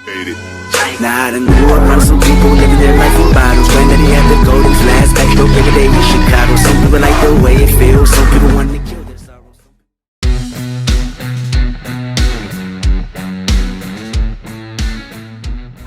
Now I done grew up around some people living their life in bottles. Granddaddy had the golden flask, back though every day in Chicago. Some people like the way it feels, some people want to kill their sorrows.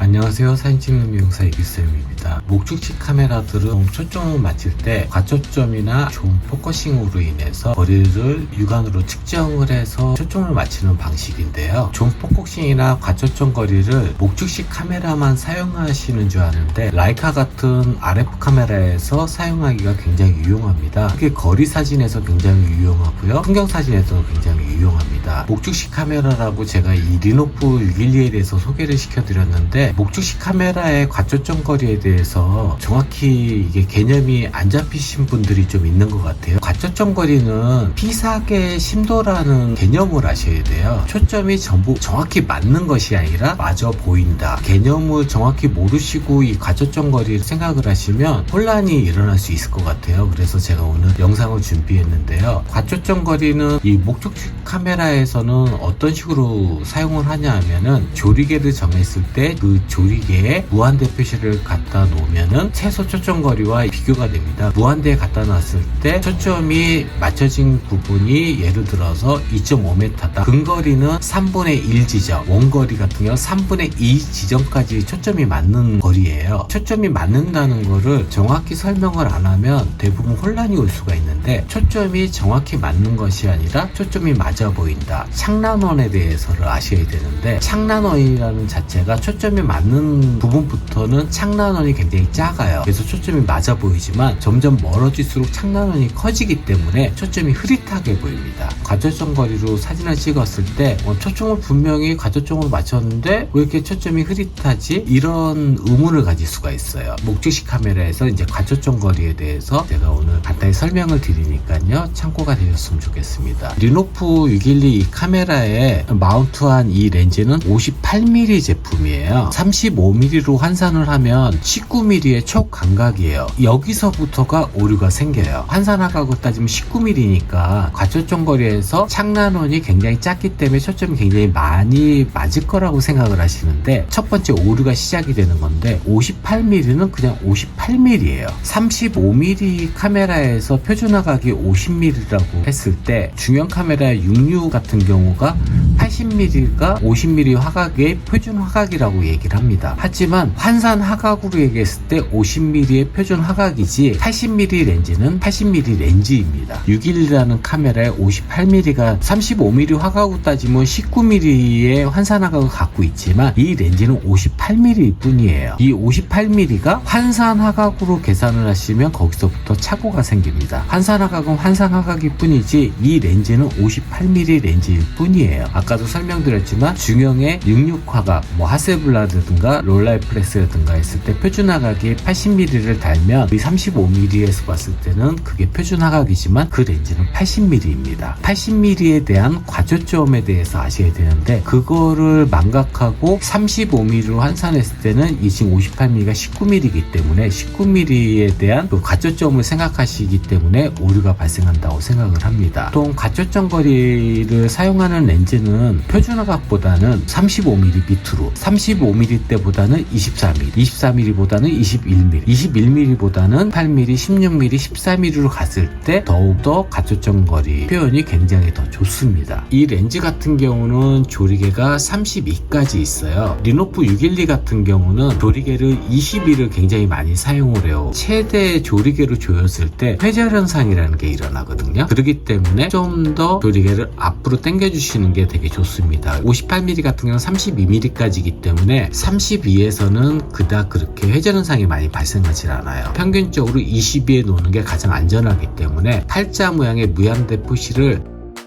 안녕하세요. 사진 찍는 미용사 이기쌤입니다. 목축식 카메라들은 초점을 맞출 때 과초점이나 좋은 포커싱으로 인해서 거리를 육안으로 측정을 해서 초점을 맞추는 방식인데요. 좋은 포커싱이나 과초점 거리를 목축식 카메라만 사용하시는 줄 아는데 라이카 같은 RF 카메라에서 사용하기가 굉장히 유용합니다. 특히 거리 사진에서 굉장히 유용하고요. 풍경 사진에서 굉장히 유용합니다. 목축식 카메라라고 제가 이 리노프 612에 대해서 소개를 시켜드렸는데 목축식 카메라의 과초점 거리에 대해서 정확히 이게 개념이 안 잡히신 분들이 좀 있는 것 같아요. 과초점 거리는 피사계 심도라는 개념을 아셔야 돼요. 초점이 전부 정확히 맞는 것이 아니라 맞아 보인다. 개념을 정확히 모르시고 이 과초점 거리를 생각을 하시면 혼란이 일어날 수 있을 것 같아요. 그래서 제가 오늘 영상을 준비했는데요. 과초점 거리는 이 목축식 카메라에서는 어떤 식으로 사용을 하냐 하면은 조리개를 정했을 때 그 조리개에 무한대 표시를 갖다 놓으면은 최소 초점 거리와 비교가 됩니다. 무한대에 갖다 놨을 때 초점이 맞춰진 부분이 예를 들어서 2.5m다. 근거리는 3분의 1 지점, 원거리 같은 경우 3분의 2 지점까지 초점이 맞는 거리예요. 초점이 맞는다는 거를 정확히 설명을 안 하면 대부분 혼란이 올 수가 있는데 초점이 정확히 맞는 것이 아니라 초점이 맞아 보인다. 창란원에 대해서를 아셔야 되는데 창란원이라는 자체가 초점이 맞는 부분부터는 창란원이 굉장히 작아요. 그래서 초점이 맞아 보이지만 점점 멀어질수록 창란원이 커지기 때문에 초점이 흐릿하게 보입니다. 과초점 거리로 사진을 찍었을 때 초점을 분명히 과초점으로 맞췄는데 왜 이렇게 초점이 흐릿하지? 이런 의문을 가질 수가 있어요. 목축식 카메라에서 이제 과초점 거리에 대해서 제가 오늘 간단히 설명을 드리니까요. 참고가 되셨으면 좋겠습니다. 리노프 612 이 카메라에 마운트한 이 렌즈는 58mm 제품이에요. 35mm로 환산을 하면 19mm의 초광각이에요. 여기서부터가 오류가 생겨요. 환산하각으로 따지면 19mm니까 과초점 거리에서 창란원이 굉장히 작기 때문에 초점이 굉장히 많이 맞을 거라고 생각을 하시는데 첫 번째 오류가 시작이 되는 건데 58mm는 그냥 58mm예요. 35mm 카메라에서 표준화각이 50mm라고 했을 때 중형 카메라 66 같은 경우가 80mm가 50mm 화각의 표준 화각이라고 얘기를 합니다. 하지만 환산 화각으로 얘기했을 때 50mm의 표준 화각이지 80mm 렌즈는 80mm 렌즈입니다. 612라는 카메라에 58mm가 35mm 화각으로 따지면 19mm의 환산 화각을 갖고 있지만 이 렌즈는 58mm 뿐이에요. 이 58mm가 환산 화각으로 계산을 하시면 거기서부터 착오가 생깁니다. 환산 화각은 환산 화각일 뿐이지 이 렌즈는 58mm 렌즈일 뿐이에요. 아까도 설명드렸지만 중형의 66 화각, 하셀블라드든가 롤라이프레스라든가 했을 때 표준 화각이 80mm를 달면 이 35mm에서 봤을 때는 그게 표준 화각이지만 그 렌즈는 80mm입니다. 80mm에 대한 과초점에 대해서 아셔야 되는데 그거를 망각하고 35mm로 환산했을 때는 이 지금 58mm가 19mm이기 때문에 19mm에 대한 그 과초점을 생각하시기 때문에 오류가 발생한다고 생각을 합니다. 보통 과초점 거리를 사용하는 렌즈는 표준 화각보다는 35mm 밑으로 35mm 때보다는 24mm, 24mm보다는 21mm, 21mm보다는 8mm, 16mm, 14mm로 갔을 때 더욱더 과초점 거리 표현이 굉장히 더 좋습니다. 이 렌즈 같은 경우는 조리개가 32까지 있어요. 리노프 612 같은 경우는 조리개를 22를 굉장히 많이 사용을 해요. 최대 조리개로 조였을 때 회절 현상이라는 게 일어나거든요. 그렇기 때문에 좀 더 조리개를 앞으로 당겨주시는 게 되게 좋습니다. 58mm 같은 경우는 32mm까지이기 때문에 32에서는 그닥 그렇게 회전 현상이 많이 발생하지 않아요. 평균적으로 22에 놓는 게 가장 안전하기 때문에 팔자 모양의 무한대 표시를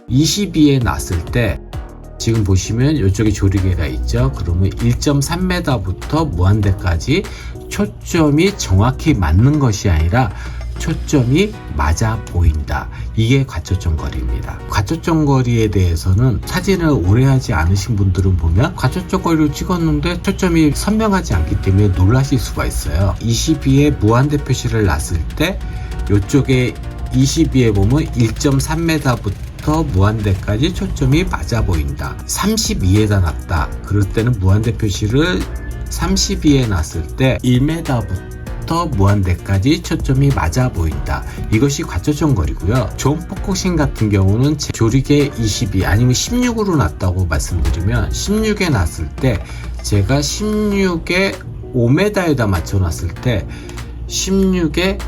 22에 놨을 때 지금 보시면 이쪽에 조리개가 있죠. 그러면 1.3m부터 무한대까지 초점이 정확히 맞는 것이 아니라 초점이 맞아 보인다. 이게 과초점 거리입니다. 과초점 거리에 대해서는 사진을 오래 하지 않으신 분들은 보면 과초점 거리를 찍었는데 초점이 선명하지 않기 때문에 놀라실 수가 있어요. 22에 무한대 표시를 놨을 때 이쪽에 22에 보면 1.3m부터 무한대부터 무한대까지 초점이 맞아 보인다. 32에다 놨다. 그럴 때는 무한대 표시를 32에 놨을 때 1m부터 무한대까지 초점이 맞아 보인다. 이것이 과초점 거리고요. 존 포커싱 같은 경우는 조리개 22 아니면 16으로 놨다고 말씀드리면 16에 놨을 때 제가 16에 5m에다 맞춰 놨을 때 16에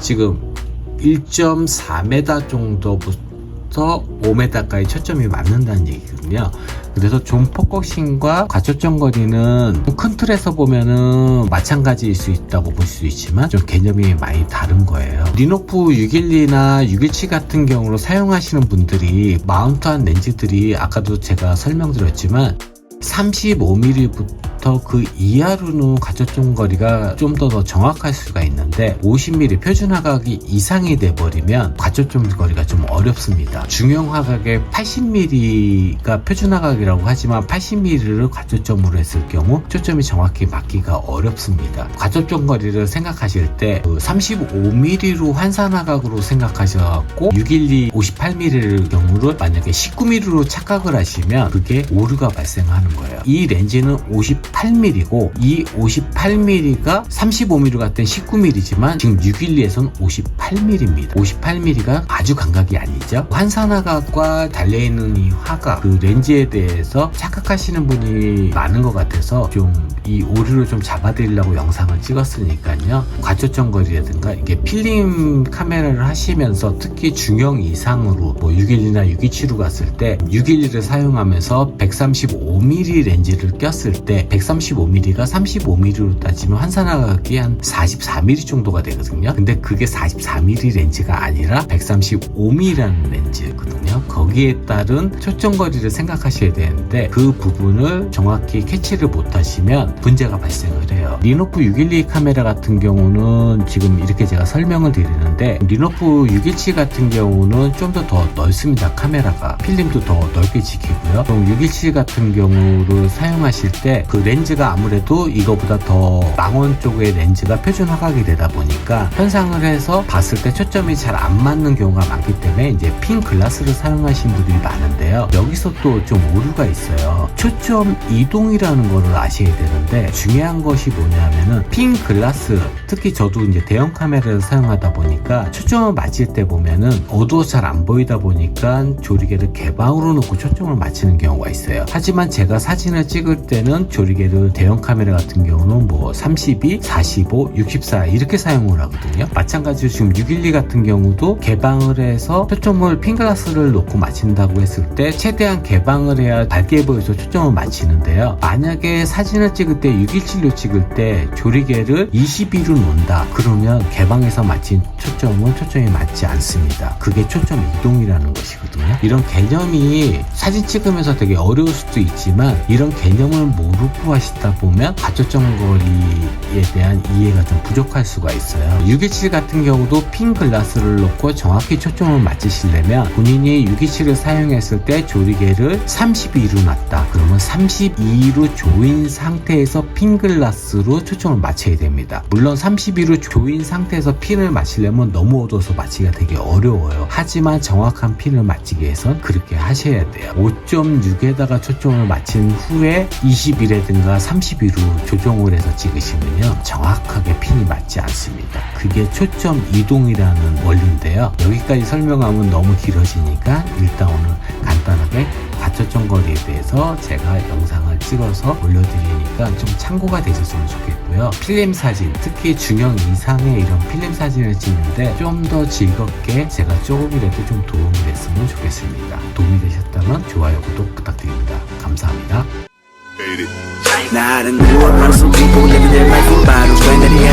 지금 1.4m 정도부터 5m까지 초점이 맞는다는 얘기거든요. 그래서 존 포커싱과 과초점 거리는 큰 틀에서 보면은 마찬가지일 수 있다고 볼 수 있지만 좀 개념이 많이 다른 거예요. 리노프 612나 617 같은 경우로 사용하시는 분들이 마운트한 렌즈들이 아까도 제가 설명드렸지만 35mm부터 그 이하로는 과초점 거리가 좀 더 정확할 수가 있는데 50mm 표준 화각이 이상이 돼버리면 과초점 거리가 좀 어렵습니다. 중형 화각의 80mm가 표준 화각이라고 하지만 80mm를 과초점으로 했을 경우 초점이 정확히 맞기가 어렵습니다. 과초점 거리를 생각하실 때 35mm로 환산 화각으로 생각하셔갖고 612 58mm를 경우를 만약에 19mm로 착각을 하시면 그게 오류가 발생하는 거예요. 이 렌즈는 58mm고 이 58mm가 35mm 같은 19mm지만 지금 612에서는 58mm입니다. 58mm가 아주 감각이 아니죠. 환산화각과 달려있는 이 화각, 그 렌즈에 대해서 착각하시는 분이 많은 것 같아서 좀 이 오류를 좀 잡아드리려고 영상을 찍었으니까요. 과초점 거리라든가 이게 필름 카메라를 하시면서 특히 중형 이상으로 뭐 612나 627로 갔을 때 612를 사용하면서 135mm 렌즈를 꼈을 때 135mm가 35mm로 따지면 환산화각이 한 44mm 정도가 되거든요. 근데 그게 44mm 렌즈가 아니라 135mm라는 렌즈거든요. 거기에 따른 초점 거리를 생각하셔야 되는데 그 부분을 정확히 캐치를 못하시면 문제가 발생을 해요. 리노프 612 카메라 같은 경우는 지금 이렇게 제가 설명을 드리는데 리노프 617 같은 경우는 좀 더 넓습니다. 카메라가 필름도 더 넓게 지키고요. 617 같은 경우를 사용하실 때 그 렌즈가 아무래도 이거보다 더 망원 쪽의 렌즈가 표준 화각이 되다 보니까 현상을 해서 봤을 때 초점이 잘 안 맞는 경우가 많기 때문에 이제 핀 글라스를 사용하신 분들이 많은데요. 여기서 또 좀 오류가 있어요. 초점 이동이라는 거를 아셔야 되는데 중요한 것이 뭐냐면은 핀 글라스, 특히 저도 이제 대형 카메라를 사용하다 보니까 초점을 맞출 때 보면은 어두워서 잘 안 보이다 보니까 조리개를 개방으로 놓고 초점을 맞추는 경우가 있어요. 하지만 제가 사진을 찍을 때는 조리개를 대형 카메라 같은 경우는 뭐 32, 45, 64 이렇게 사용을 하거든요. 마찬가지로 지금 612 같은 경우도 개방을 해서 초점을 핀글라스를 놓고 맞춘다고 했을 때 최대한 개방을 해야 밝게 보여서 초점을 맞추는데요. 만약에 사진을 찍을 때 617로 찍을 때 조리개를 22로 놓는다 그러면 개방해서 맞힌 초점이 맞지 않습니다. 그게 초점 이동이라는 것이거든요. 이런 개념이 사진 찍으면서 되게 어려울 수도 있지만 이런 개념을 모르고 하시다 보면 과초점 거리에 대한 이해가 좀 부족할 수가 있어요. 617 같은 경우도 핀 글라스를 놓고 정확히 초점을 맞추시려면 본인이 617을 사용했을 때 조리개를 32로 놨다 그러면 32로 조인 상태에서 핀 글라스로 초점을 맞춰야 됩니다. 물론 32로 조인 상태에서 핀을 맞추려면 너무 어두워서 맞추기가 되게 어려워요. 하지만 정확한 핀을 맞추기 위해선 그렇게 하셔야 돼요. 5.6에다가 초점을 맞춘 후에 21에든가 32로 조정을 해서 찍으시면요 정확하게 핀이 맞지 않습니다. 그게 초점 이동이라는 원리인데요. 여기까지 설명하면 너무 길어지니까 일단 오늘 간단하게 과초점 거리에 대해서 제가 영상을 찍어서 올려드리니까 좀 참고가 되셨으면 좋겠고요. 필름 사진, 특히 중형 이상의 이런 필름 사진을 찍는데 좀 더 즐겁게 제가 조금이라도 좀 도움이 됐으면 좋겠습니다. 도움이 되셨다면 좋아요, 구독 부탁드립니다. 감사합니다. Now I done grew up around some people living their life in bottles. Granddaddy